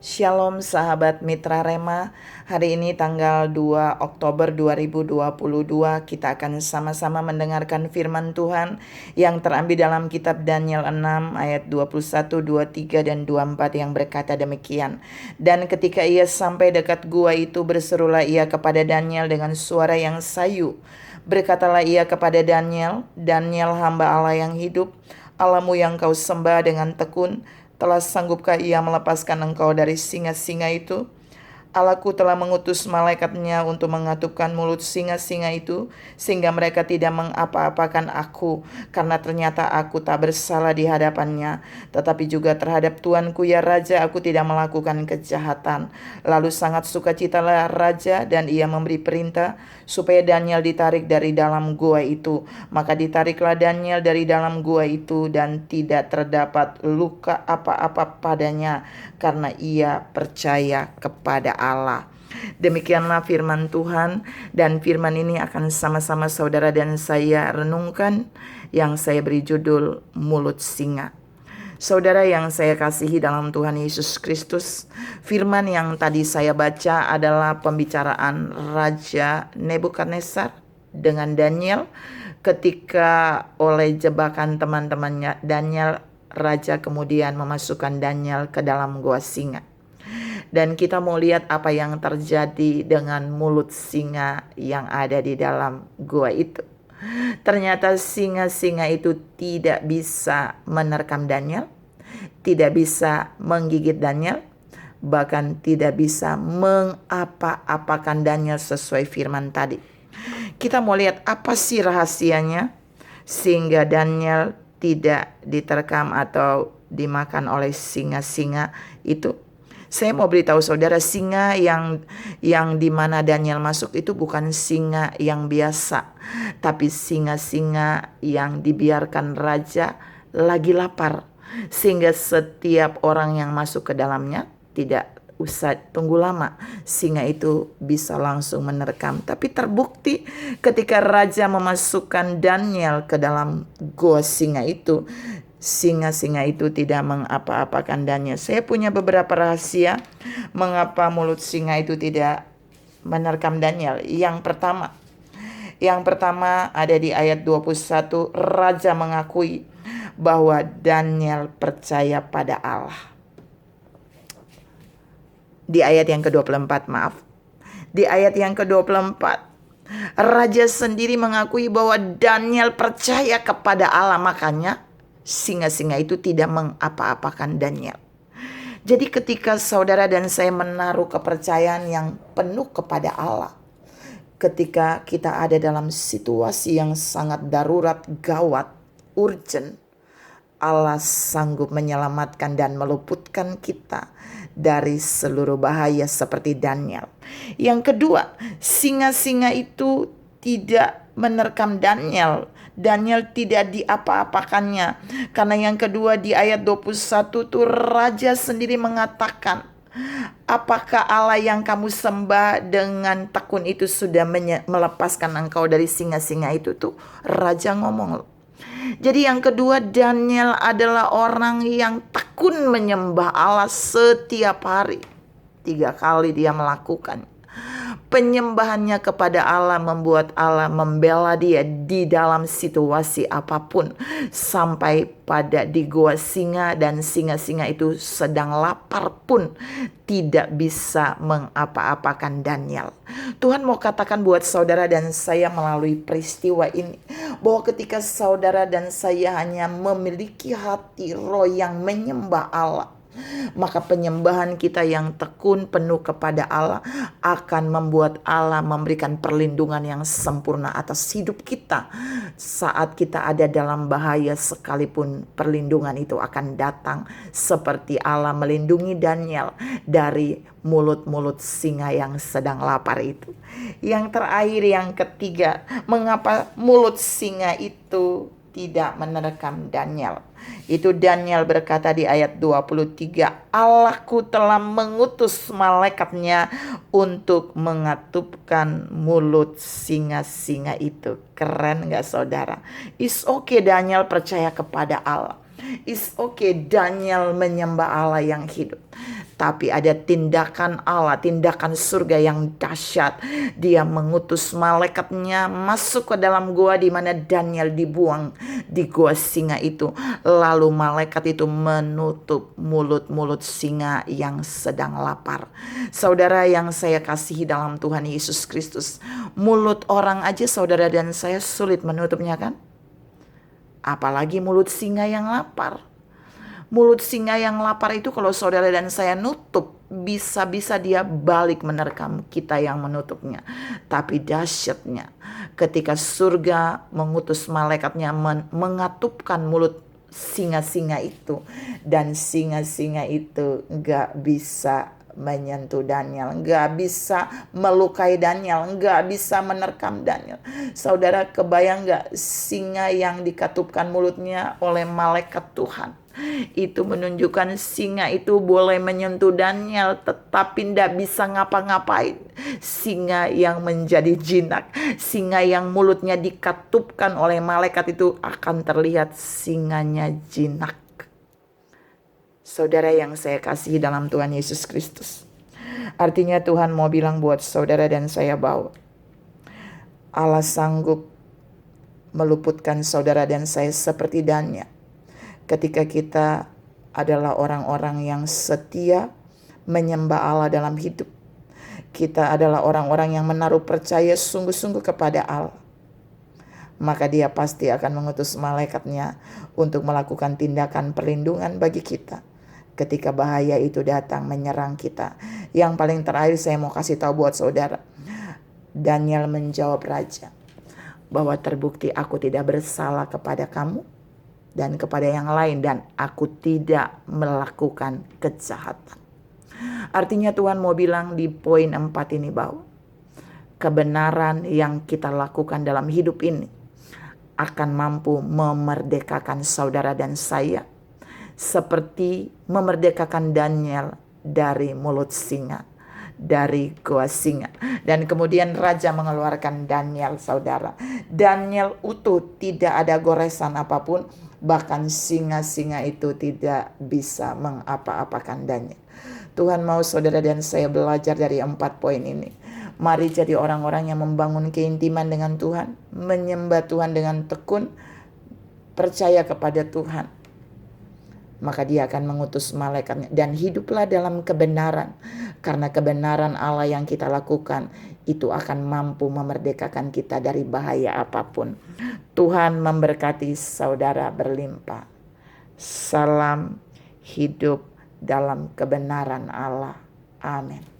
Shalom sahabat Mitra Rema. Hari ini tanggal 2 Oktober 2022 kita akan sama-sama mendengarkan firman Tuhan yang terambil dalam kitab Daniel 6 ayat 21, 23 dan 24 yang berkata demikian. Dan ketika ia sampai dekat gua itu, berserulah ia kepada Daniel dengan suara yang sayu. Berkatalah ia kepada Daniel, "Daniel, hamba Allah yang hidup, Allahmu yang kau sembah dengan tekun, telah sanggupkah ia melepaskan engkau dari singa-singa itu? Allahku telah mengutus malaikatnya untuk mengatupkan mulut singa-singa itu, sehingga mereka tidak mengapa-apakan aku, karena ternyata aku tak bersalah di hadapannya. Tetapi juga terhadap tuanku ya Raja, aku tidak melakukan kejahatan." Lalu sangat sukacitalah Raja, dan ia memberi perintah supaya Daniel ditarik dari dalam gua itu. Maka ditariklah Daniel dari dalam gua itu, dan tidak terdapat luka apa-apa padanya, karena ia percaya kepada Allah. Demikianlah firman Tuhan, dan firman ini akan sama-sama saudara dan saya renungkan, yang saya beri judul Mulut Singa. Saudara yang saya kasihi dalam Tuhan Yesus Kristus, firman yang tadi saya baca adalah pembicaraan Raja Nebukadnezar dengan Daniel ketika oleh jebakan teman-temannya Daniel, Raja kemudian memasukkan Daniel ke dalam gua singa. Dan kita mau lihat apa yang terjadi dengan mulut singa yang ada di dalam gua itu. Ternyata singa-singa itu tidak bisa menerkam Daniel, tidak bisa menggigit Daniel, bahkan tidak bisa mengapa-apakan Daniel sesuai firman tadi. Kita mau lihat apa sih rahasianya sehingga Daniel tidak diterkam atau dimakan oleh singa-singa itu. Saya mau beritahu saudara, singa yang dimana Daniel masuk itu bukan singa yang biasa, tapi singa-singa yang dibiarkan raja lagi lapar, sehingga setiap orang yang masuk ke dalamnya tidak usah tunggu lama, singa itu bisa langsung menerkam. Tapi terbukti ketika raja memasukkan Daniel ke dalam gua singa itu, singa-singa itu tidak mengapa-apakan Daniel. Saya punya beberapa rahasia mengapa mulut singa itu tidak menerkam Daniel. Yang pertama ada di ayat 21, raja mengakui bahwa Daniel percaya pada Allah. Di ayat yang ke-24, Di ayat yang ke-24, raja sendiri mengakui bahwa Daniel percaya kepada Allah, makanya singa-singa itu tidak mengapa-apakan Daniel. Jadi ketika saudara dan saya menaruh kepercayaan yang penuh kepada Allah, ketika kita ada dalam situasi yang sangat darurat, gawat, urgent, Allah sanggup menyelamatkan dan meluputkan kita dari seluruh bahaya seperti Daniel. Yang kedua, singa-singa itu tidak menerkam Daniel. Daniel tidak diapa-apakannya. Karena yang kedua di ayat 21 tuh raja sendiri mengatakan, "Apakah Allah yang kamu sembah dengan tekun itu sudah melepaskan engkau dari singa-singa itu?" Tuh raja ngomong. Jadi yang kedua, Daniel adalah orang yang tekun menyembah Allah setiap hari. 3 kali dia melakukan. Penyembahannya kepada Allah membuat Allah membela dia di dalam situasi apapun. Sampai pada di gua singa, dan singa-singa itu sedang lapar pun tidak bisa mengapa-apakan Daniel. Tuhan mau katakan buat saudara dan saya melalui peristiwa ini, bahwa ketika saudara dan saya hanya memiliki hati roh yang menyembah Allah, maka penyembahan kita yang tekun penuh kepada Allah akan membuat Allah memberikan perlindungan yang sempurna atas hidup kita. Saat kita ada dalam bahaya sekalipun, perlindungan itu akan datang, seperti Allah melindungi Daniel dari mulut-mulut singa yang sedang lapar itu. Yang terakhir, yang ketiga, mengapa mulut singa itu tidak menerkam Daniel? Itu Daniel berkata di ayat 23, "Allahku telah mengutus malaikatnya untuk mengatupkan mulut singa-singa itu." Keren gak saudara? It's okay Daniel percaya kepada Allah. It's okay Daniel menyembah Allah yang hidup. tapi ada tindakan Allah, tindakan surga yang dahsyat. Dia mengutus malaikatnya masuk ke dalam gua di mana Daniel dibuang di gua singa itu. Lalu malaikat itu menutup mulut-mulut singa yang sedang lapar. Saudara yang saya kasihi dalam Tuhan Yesus Kristus, mulut orang aja saudara dan saya sulit menutupnya kan? Apalagi mulut singa yang lapar. Mulut singa yang lapar itu kalau saudara dan saya nutup, bisa-bisa dia balik menerkam kita yang menutupnya. Tapi dahsyatnya ketika surga mengutus malaikatnya mengatupkan mulut singa-singa itu. Dan singa-singa itu gak bisa menyentuh Daniel, gak bisa melukai Daniel, gak bisa menerkam Daniel. Saudara kebayang gak singa yang dikatupkan mulutnya oleh malaikat Tuhan? Itu menunjukkan singa itu boleh menyentuh Daniel tetapi tidak bisa ngapa-ngapain. Singa yang menjadi jinak, singa yang mulutnya dikatupkan oleh malaikat itu akan terlihat singanya jinak. Saudara yang saya kasihi dalam Tuhan Yesus Kristus, artinya Tuhan mau bilang buat saudara dan saya bahwa Allah sanggup meluputkan saudara dan saya seperti Daniel. Ketika kita adalah orang-orang yang setia menyembah Allah dalam hidup. Kita adalah orang-orang yang menaruh percaya sungguh-sungguh kepada Allah. Maka dia pasti akan mengutus malaikatnya untuk melakukan tindakan perlindungan bagi kita ketika bahaya itu datang menyerang kita. Yang paling terakhir saya mau kasih tahu buat saudara. Daniel menjawab raja bahwa terbukti aku tidak bersalah kepada kamu dan kepada yang lain, dan aku tidak melakukan kejahatan. Artinya Tuhan mau bilang di poin 4 ini bahwa kebenaran yang kita lakukan dalam hidup ini akan mampu memerdekakan saudara dan saya, seperti memerdekakan Daniel dari mulut singa, dari gua singa. Dan kemudian raja mengeluarkan Daniel, saudara. Daniel utuh, tidak ada goresan apapun. Bahkan singa-singa itu tidak bisa mengapa-apakan Daniel. Tuhan mau saudara dan saya belajar dari 4 poin ini. Mari jadi orang-orang yang membangun keintiman dengan Tuhan, menyembah Tuhan dengan tekun, percaya kepada Tuhan. Maka dia akan mengutus malaikatnya, dan hiduplah dalam kebenaran. Karena kebenaran Allah yang kita lakukan itu akan mampu memerdekakan kita dari bahaya apapun. Tuhan memberkati saudara berlimpah. Salam hidup dalam kebenaran Allah. Amin.